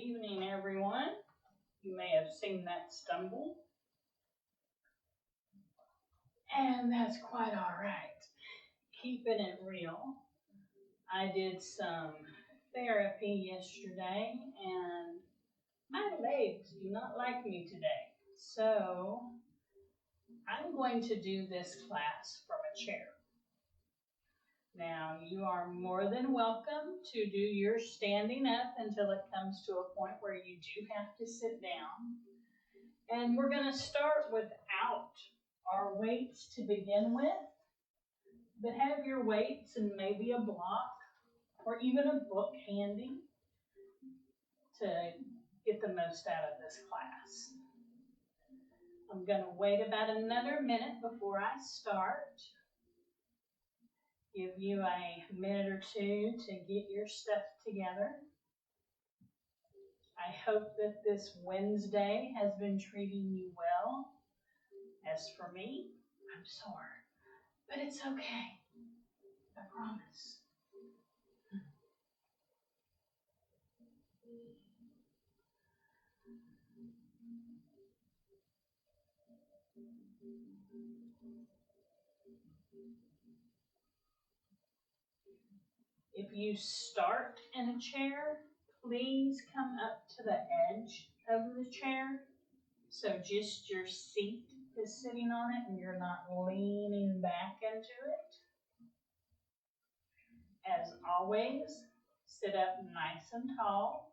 evening, everyone. You may have seen that stumble. And that's quite all right. Keeping it real. I did some therapy yesterday, and my legs do not like me today. So I'm going to do this class from a chair. Now, you are more than welcome to do your standing up until it comes to a point where you do have to sit down. And we're going to start without our weights to begin with. But have your weights and maybe a block or even a book handy to get the most out of this class. I'm going to wait about another minute before I start. Give you a minute or two to get your stuff together. I hope that this Wednesday has been treating you well. As for me, I'm sore, but it's okay. I promise. If you start in a chair, please come up to the edge of the chair. So just your seat is sitting on it and you're not leaning back into it. As always, sit up nice and tall.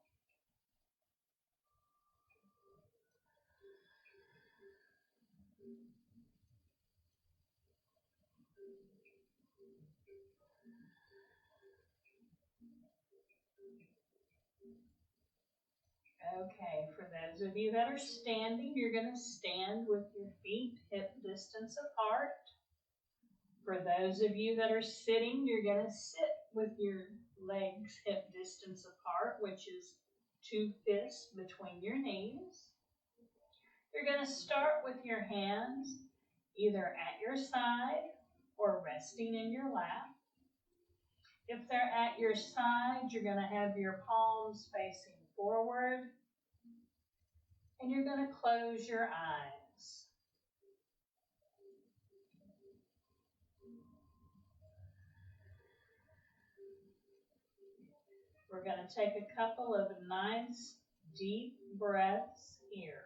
Okay, for those of you that are standing, you're going to stand with your feet hip distance apart. For those of you that are sitting, you're going to sit with your legs hip distance apart, which is 2 fists between your knees. You're going to start with your hands either at your side or resting in your lap. If they're at your side, you're going to have your palms facing forward, and you're going to close your eyes. We're going to take a couple of nice deep breaths here.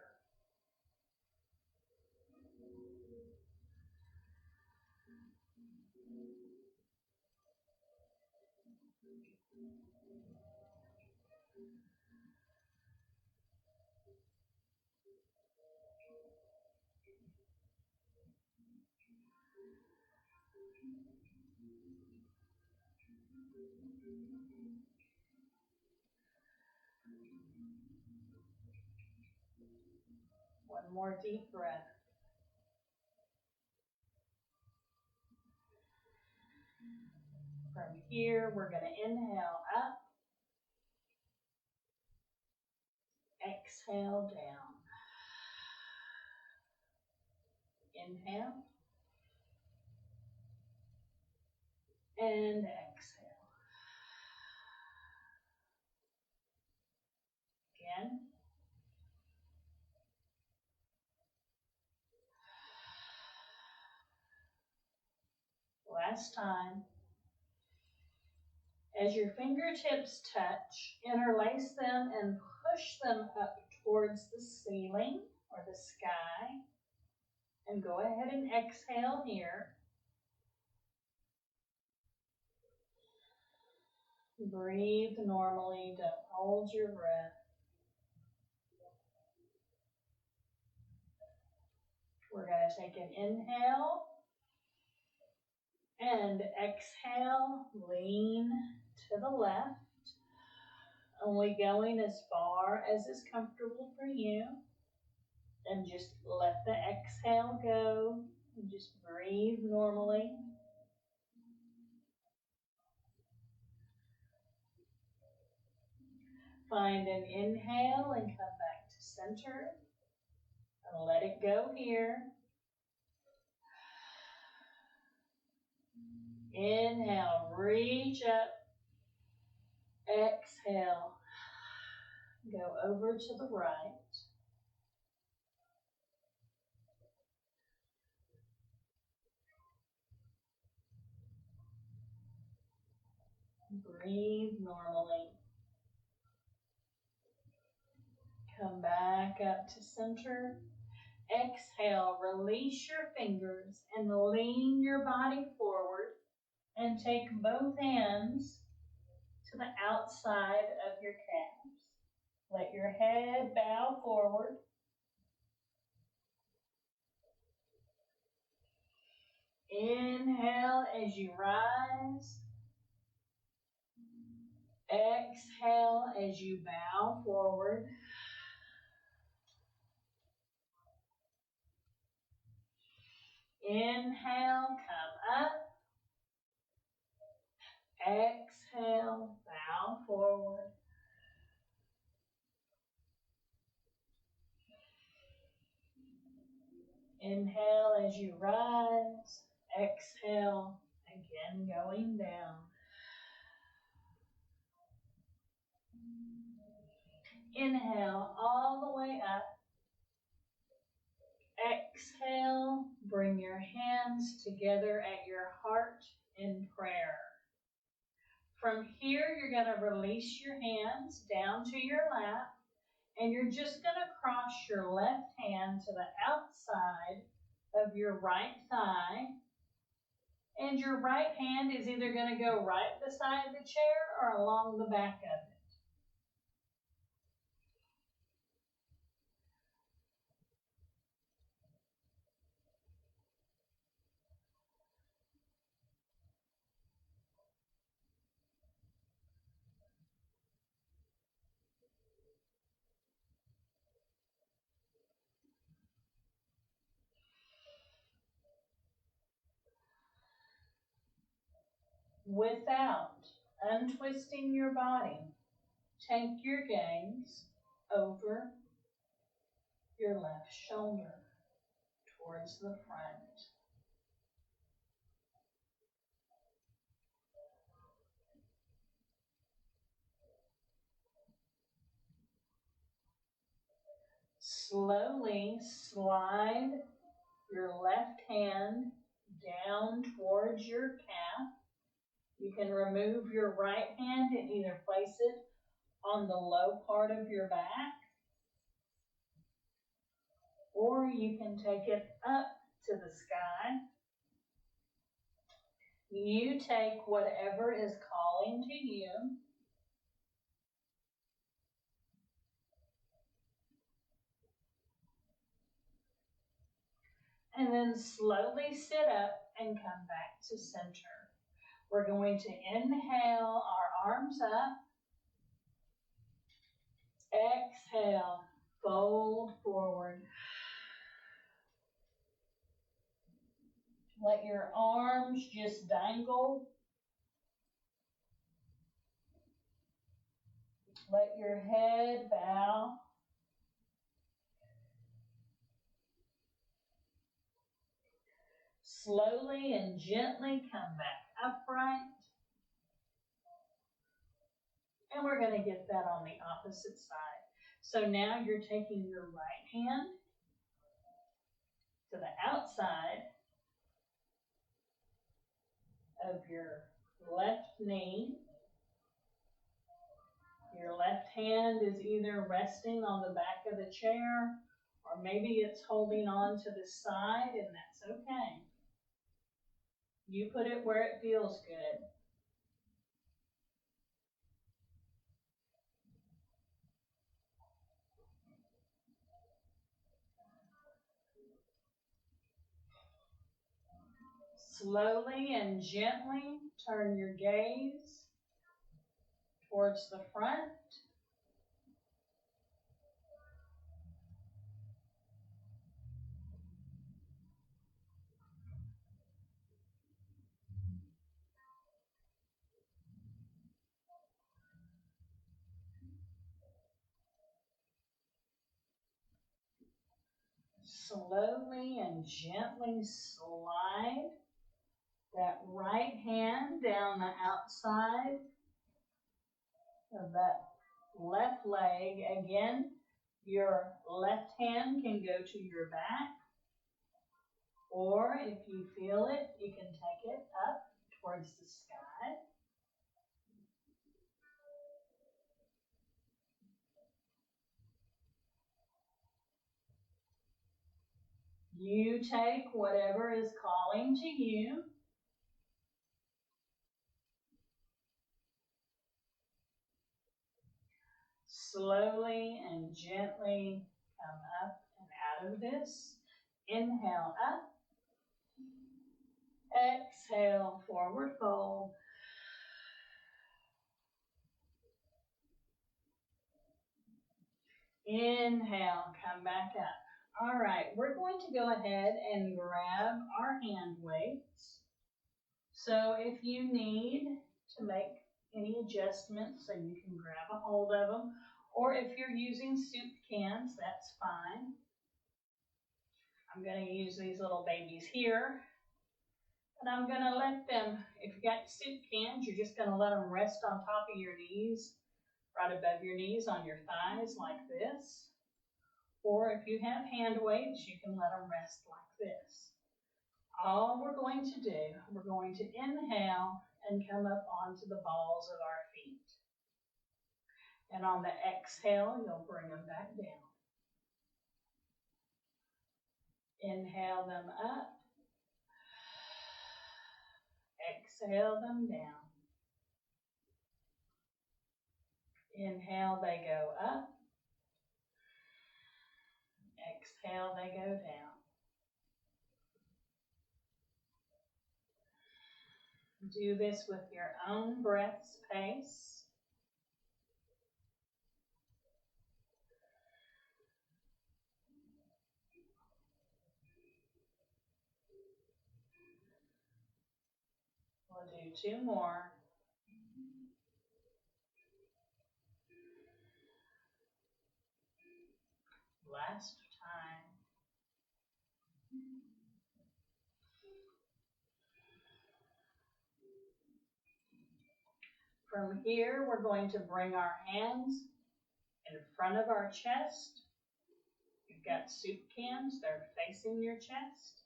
One more deep breath. From here, we're going to inhale up, exhale down. Inhale and exhale. Again. Last time. As your fingertips touch, interlace them and push them up towards the ceiling or the sky. And go ahead and exhale here. Breathe normally, don't hold your breath. We're going to take an inhale and exhale, lean to the left, only going as far as is comfortable for you. And just let the exhale go and just breathe normally. Find an inhale and come back to center. And let it go here. Inhale, reach up. Exhale, Go over to the right. Breathe normally. Come back up to center. Exhale, release your fingers and lean your body forward and take both hands to the outside of your calves. Let your head bow forward. Inhale as you rise. Exhale as you bow forward. Inhale, come up. Exhale, bow forward. Inhale as you rise. Exhale, again going down. Inhale all the way up. Exhale, bring your hands together at your heart in prayer. From here, you're going to release your hands down to your lap, and you're just going to cross your left hand to the outside of your right thigh, and your right hand is either going to go right beside the chair or along the back of it. Without untwisting your body, take your gaze over your left shoulder towards the front. Slowly slide your left hand down towards your calf. You can remove your right hand and either place it on the low part of your back, or you can take it up to the sky. You take whatever is calling to you. And then slowly sit up and come back to center. We're going to inhale our arms up. Exhale, fold forward. Let your arms just dangle. Let your head bow. Slowly and gently come back upright. And we're going to get that on the opposite side. So now you're taking your right hand to the outside of your left knee. Your left hand is either resting on the back of the chair, or maybe it's holding on to the side, and that's okay. You put it where it feels good. Slowly and gently turn your gaze towards the front. Slowly and gently slide that right hand down the outside of that left leg. Again, your left hand can go to your back, or if you feel it, you can take it up towards the sky. You take whatever is calling to you. Slowly and gently come up and out of this. Inhale up. Exhale, forward fold. Inhale, come back up. All right, we're going to go ahead and grab our hand weights. So if you need to make any adjustments, so you can grab a hold of them, or if you're using soup cans, that's fine. I'm going to use these little babies here, and I'm going to let them, if you got soup cans, you're just going to let them rest on top of your knees, right above your knees on your thighs like this. Or if you have hand weights, you can let them rest like this. All we're going to do, we're going to inhale and come up onto the balls of our feet. And on the exhale, you'll bring them back down. Inhale them up. Exhale them down. Inhale, they go up. Exhale, they go down. Do this with your own breath's pace. We'll do 2 more. Last time. From here, we're going to bring our hands in front of our chest. You've got soup cans, they're facing your chest.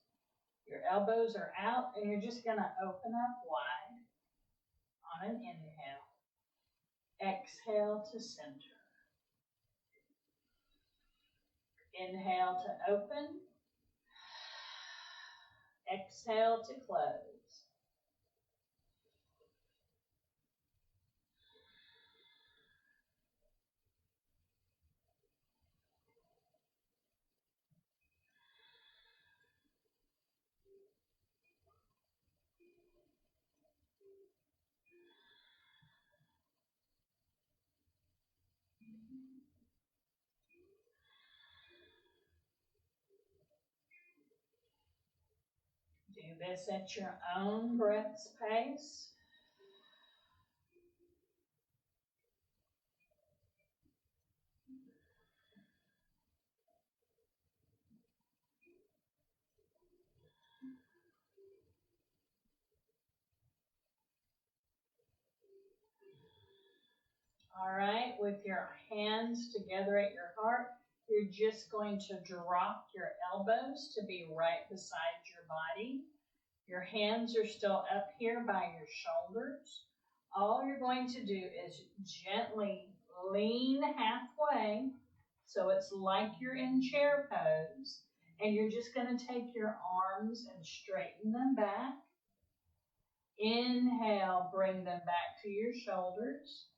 Your elbows are out, and you're just going to open up wide on an inhale. Exhale to center. Inhale to open. Exhale to close. Do this at your own breath's pace. All right, with your hands together at your heart, you're just going to drop your elbows to be right beside your body. Your hands are still up here by your shoulders. All you're going to do is gently lean halfway, so it's like you're in chair pose, and you're just going to take your arms and straighten them back. Inhale, bring them back to your shoulders.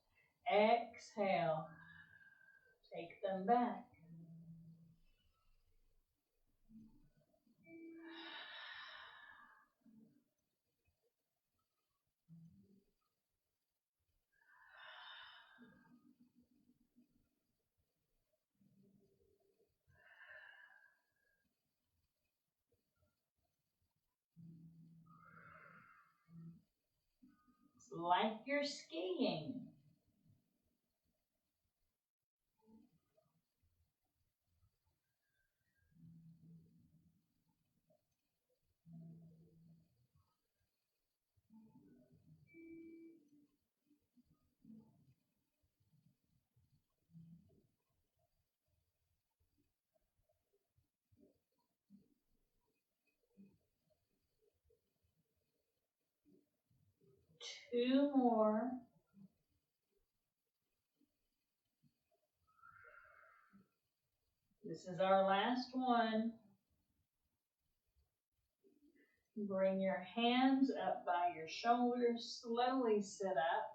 Exhale, take them back. It's like you're skiing. 2 more. This is our last one. Bring your hands up by your shoulders. Slowly sit up.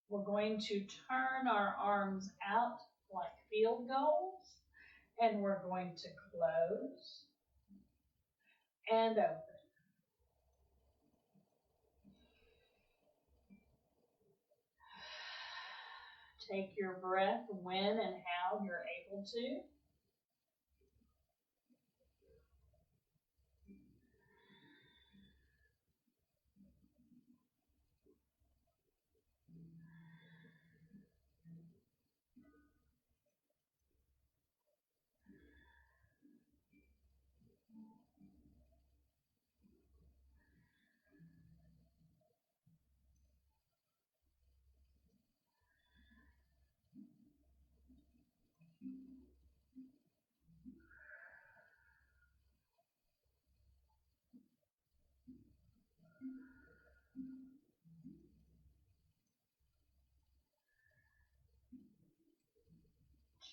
We're going to turn our arms out like field goals. And we're going to close and open. Take your breath when and how you're able to.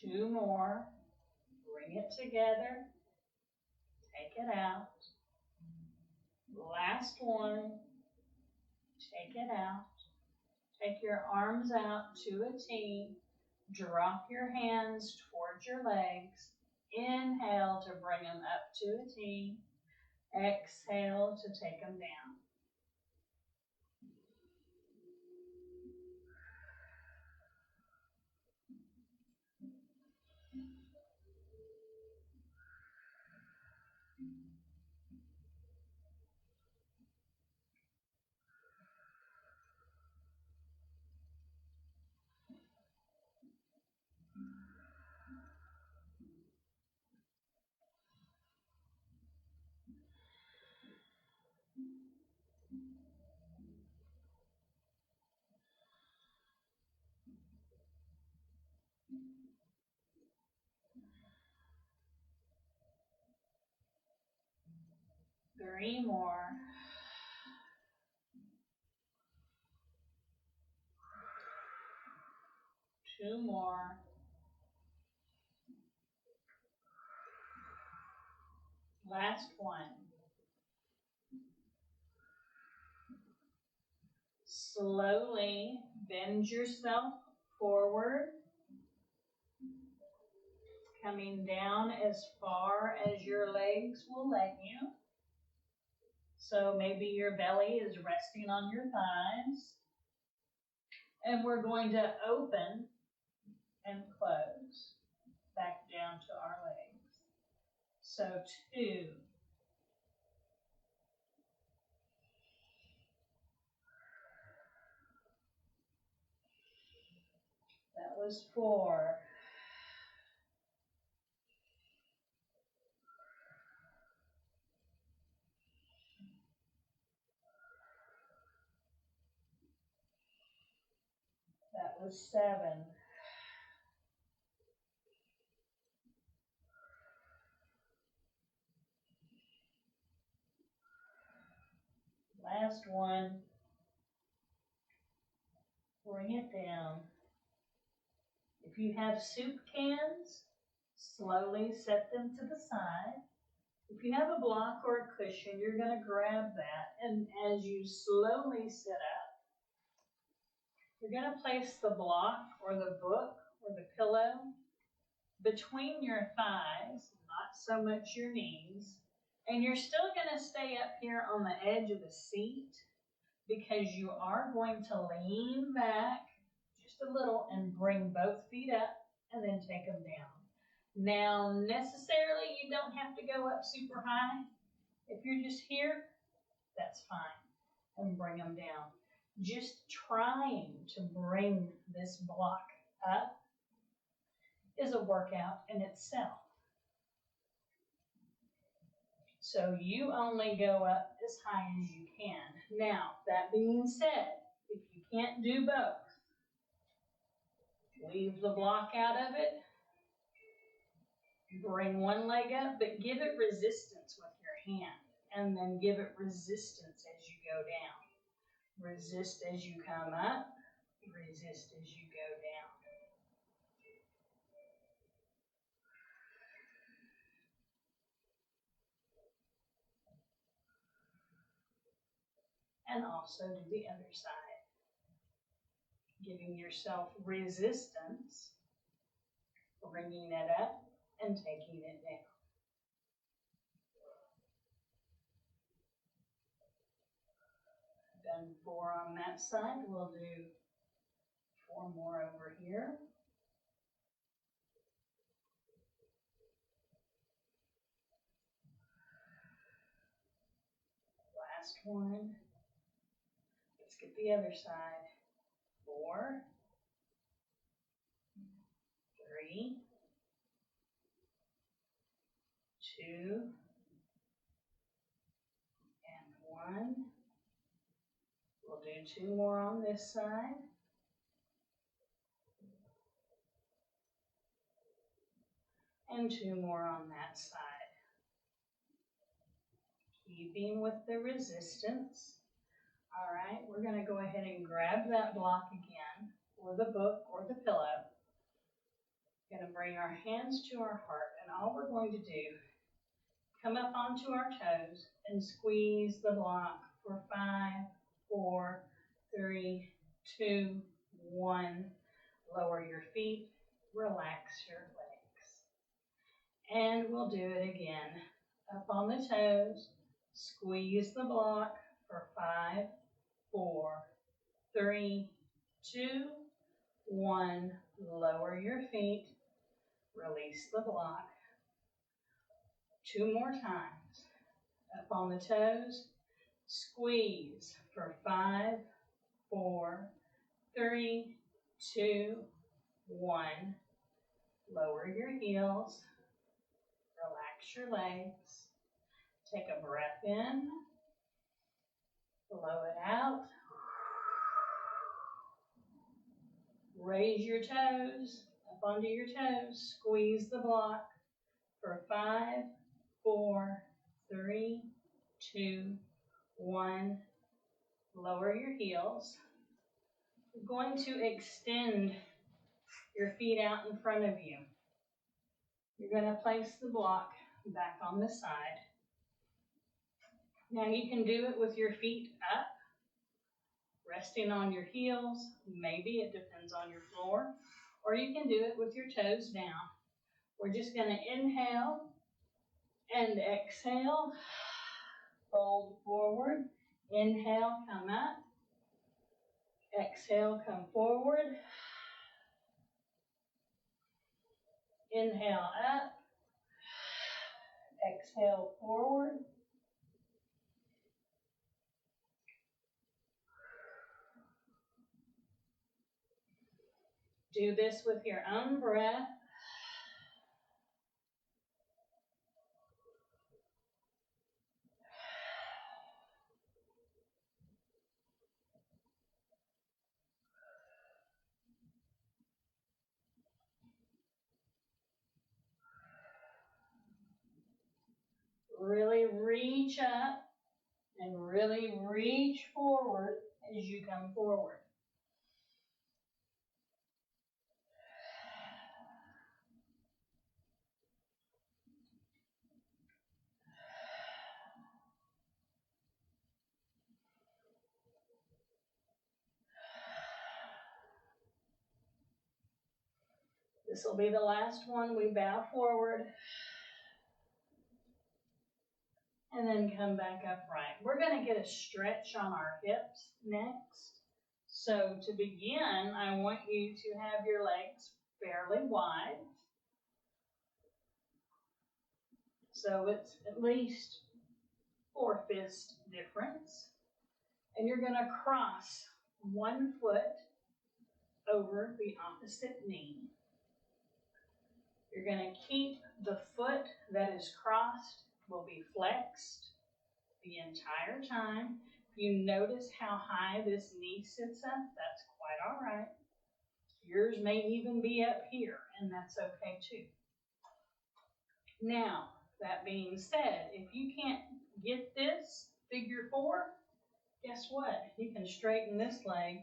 Two more. Bring it together. Take it out. Last one. Take it out. Take your arms out to a T. Drop your hands towards your legs. Inhale to bring them up to a T. Exhale to take them down. Three more. Two more. Last one. Slowly bend yourself forward, coming down as far as your legs will let you. So maybe your belly is resting on your thighs. And we're going to open and close back down to our legs. So 2. That was 4. That was 7. Last one. Bring it down. If you have soup cans, slowly set them to the side. If you have a block or a cushion, you're going to grab that. And as you slowly sit up, you're going to place the block or the book or the pillow between your thighs, not so much your knees. And you're still going to stay up here on the edge of the seat because you are going to lean back just a little and bring both feet up and then take them down. Now, necessarily, you don't have to go up super high. If you're just here, that's fine. And bring them down. Just trying to bring this block up is a workout in itself. So you only go up as high as you can. Now, that being said, if you can't do both, leave the block out of it. Bring one leg up, but give it resistance with your hand. And then give it resistance as you go down. Resist as you come up, resist as you go down. And also do the other side. Giving yourself resistance, bringing it up and taking it down. Done 4 on that side. We'll do 4 more over here. Last one. Let's get the other side. 4, 3, 2, and 1. We'll do 2 more on this side. And 2 more on that side. Keeping with the resistance. All right, we're going to go ahead and grab that block again, or the book, or the pillow. We're going to bring our hands to our heart, and all we're going to do, come up onto our toes and squeeze the block for 5, 4, 3, 2, 1. Lower your feet, relax your legs. And we'll do it again. Up on the toes, squeeze the block for 5, 4, 3, 2, 1. Lower your feet, release the block. 2 more times. Up on the toes, squeeze for 5, 4, 3, 2, 1. Lower your heels, relax your legs. Take a breath in, blow it out. Raise your toes, up onto your toes, squeeze the block for 5, 4, 3, 2, 1. Lower your heels. You're going to extend your feet out in front of you. You're going to place the block back on the side. Now you can do it with your feet up, resting on your heels. Maybe it depends on your floor. Or you can do it with your toes down. We're just going to inhale and exhale. Fold forward. Inhale, come up. Exhale, come forward. Inhale up. Exhale forward. Do this with your own breath. Really reach up and really reach forward as you come forward. This will be the last one. We bow forward and then come back upright. We're going to get a stretch on our hips next. So to begin, I want you to have your legs fairly wide. So it's at least 4 fist difference. And you're going to cross one foot over the opposite knee. You're going to keep the foot that is crossed will be flexed the entire time. If you notice how high this knee sits up, that's quite all right. Yours may even be up here, and that's okay too. Now, that being said, if you can't get this figure 4, guess what? You can straighten this leg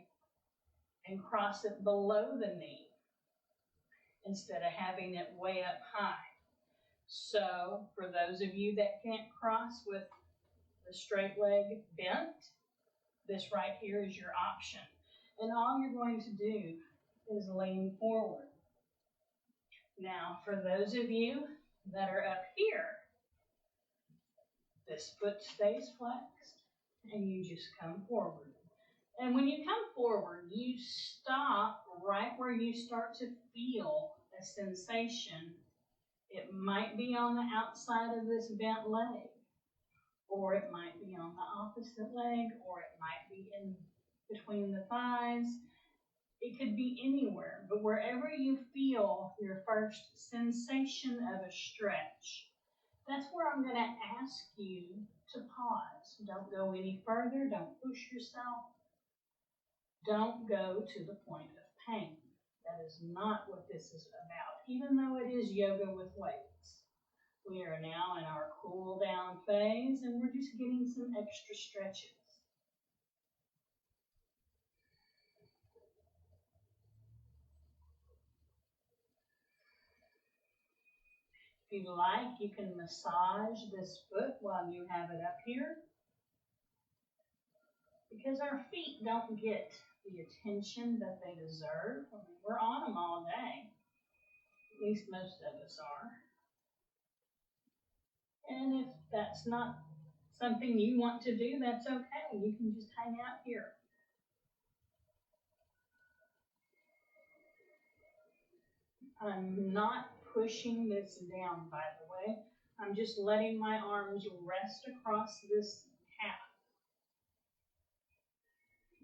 and cross it below the knee instead of having it way up high. So for those of you that can't cross with the straight leg bent, this right here is your option. And all you're going to do is lean forward. Now, for those of you that are up here, this foot stays flexed and you just come forward. And when you come forward, you stop right where you start to feel a sensation. It might be on the outside of this bent leg, or it might be on the opposite leg, or it might be in between the thighs. It could be anywhere, but wherever you feel your first sensation of a stretch, that's where I'm going to ask you to pause. Don't go any further. Don't push yourself. Don't go to the point of pain. That is not what this is about, even though it is yoga with weights. We are now in our cool down phase, and we're just getting some extra stretches. If you like, you can massage this foot while you have it up here, because our feet don't get the attention that they deserve. I mean, we're on them all day. At least most of us are. And if that's not something you want to do, that's okay. You can just hang out here. I'm not pushing this down, by the way. I'm just letting my arms rest across this calf.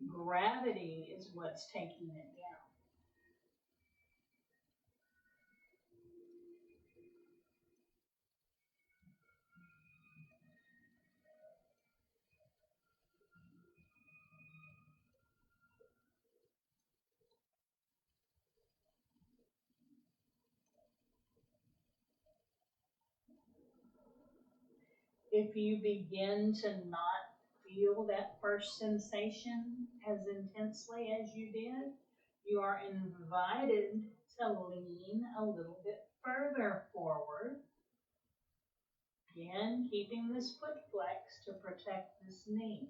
Gravity is what's taking it down. If you begin to not feel that first sensation as intensely as you did, you are invited to lean a little bit further forward. Again, keeping this foot flexed to protect this knee.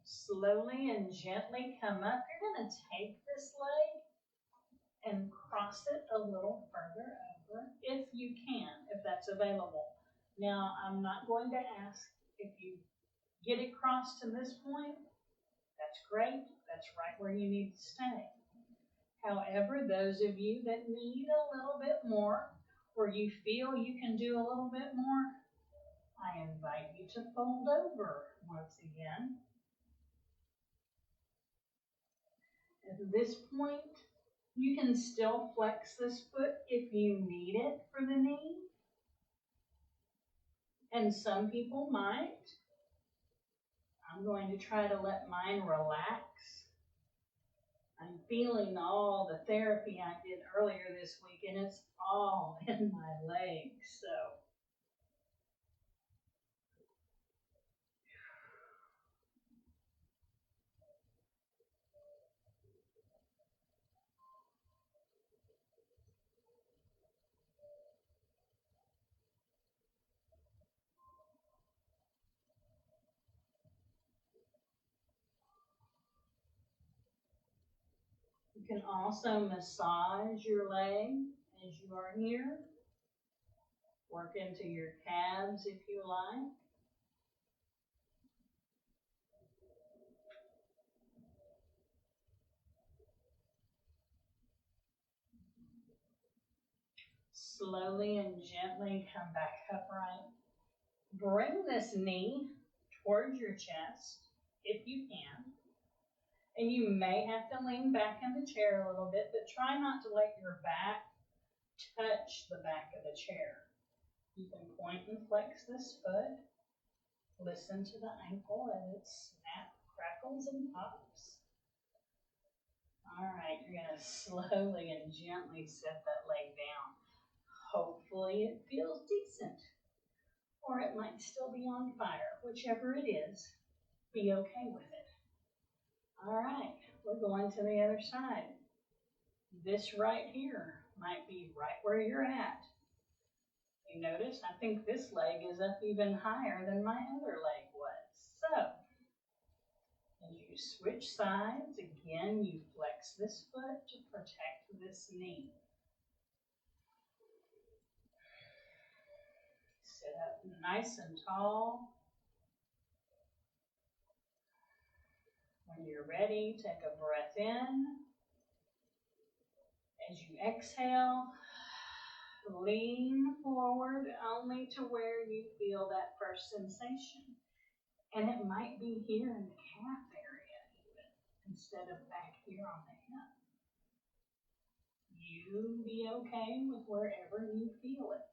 Slowly and gently come up. You're going to take this leg and cross it a little further over, if you can, if that's available. Now, I'm not going to ask if you get it crossed to this point. That's great. That's right where you need to stay. However, those of you that need a little bit more, or you feel you can do a little bit more, I invite you to fold over once again. At this point, you can still flex this foot if you need it for the knee. And some people might. I'm going to try to let mine relax. I'm feeling all the therapy I did earlier this week, and it's all in my legs, so. You can also massage your leg as you are here. Work into your calves if you like. Slowly and gently come back upright. Bring this knee towards your chest if you can. And you may have to lean back in the chair a little bit, but try not to let your back touch the back of the chair. You can point and flex this foot. Listen to the ankle as it snaps, crackles, and pops. All right, you're going to slowly and gently set that leg down. Hopefully it feels decent, or it might still be on fire. Whichever it is, be okay with it. All right, we're going to the other side. This right here might be right where you're at. You notice, I think this leg is up even higher than my other leg was. So, as you switch sides, again, you flex this foot to protect this knee. Sit up nice and tall. When you're ready, take a breath in. As you exhale, lean forward only to where you feel that first sensation. And it might be here in the calf area even, instead of back here on the hip. You be okay with wherever you feel it.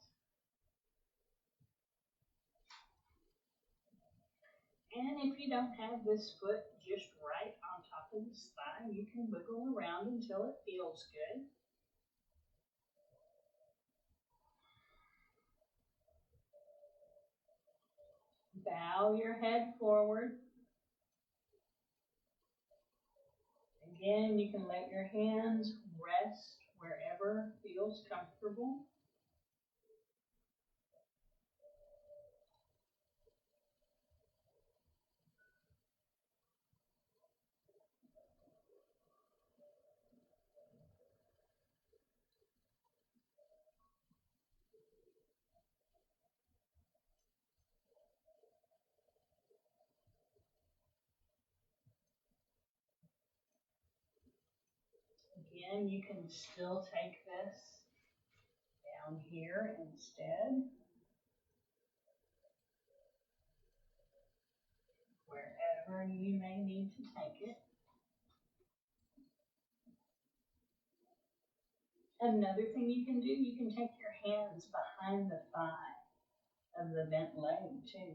And if you don't have this foot just right on top of this thigh, you can wiggle around until it feels good. Bow your head forward. Again, you can let your hands rest wherever feels comfortable. Again, you can still take this down here instead, wherever you may need to take it. Another thing you can do, you can take your hands behind the thigh of the bent leg too.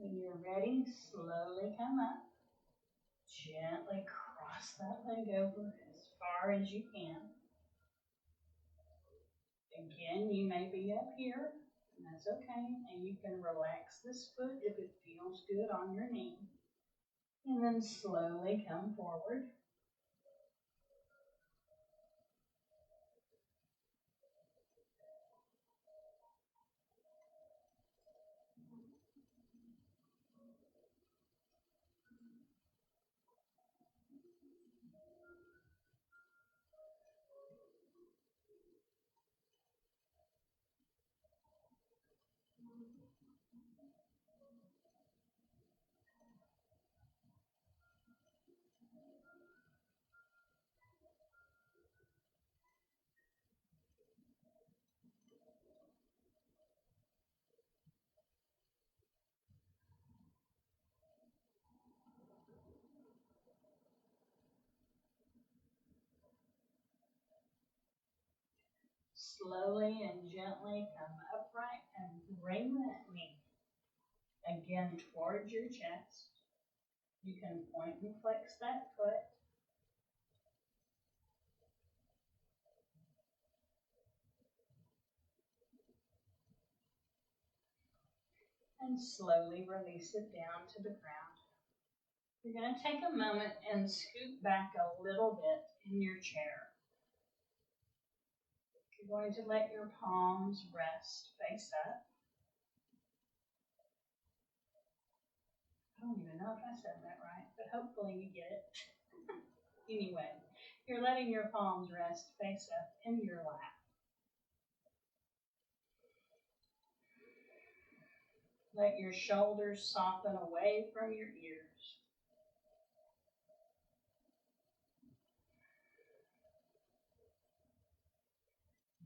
When you're ready, slowly come up. Gently cross that leg over as far as you can. Again, you may be up here, and that's okay. And you can relax this foot if it feels good on your knee. And then slowly come forward. Slowly and gently come upright and bring that knee again towards your chest. You can point and flex that foot. And slowly release it down to the ground. You're going to take a moment and scoot back a little bit in your chair. You're going to let your palms rest face up. I don't even know if I said that right, but hopefully you get it. Anyway, you're letting your palms rest face up in your lap. Let your shoulders soften away from your ears.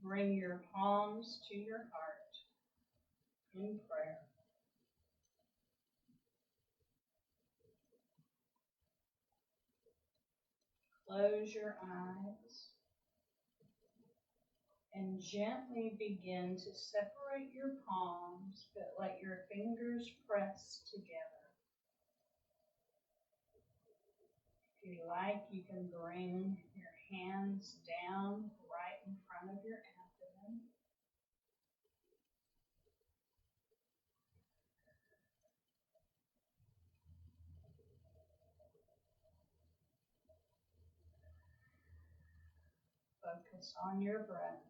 Bring your palms to your heart in prayer. Close your eyes and gently begin to separate your palms, but let your fingers press together. If you like, you can bring your hands down right in front of your abdomen. Focus on your breath.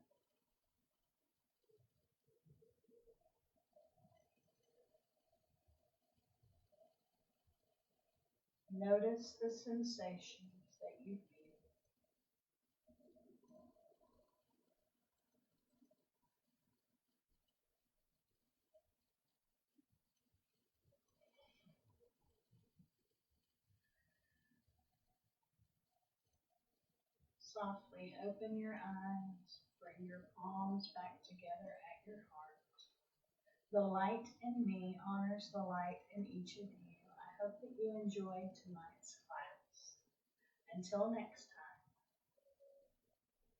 Notice the sensations that you feel. Softly open your eyes. Bring your palms back together at your heart. The light in me honors the light in each of you. I hope that you enjoyed tonight's class. Until next time,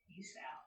peace out.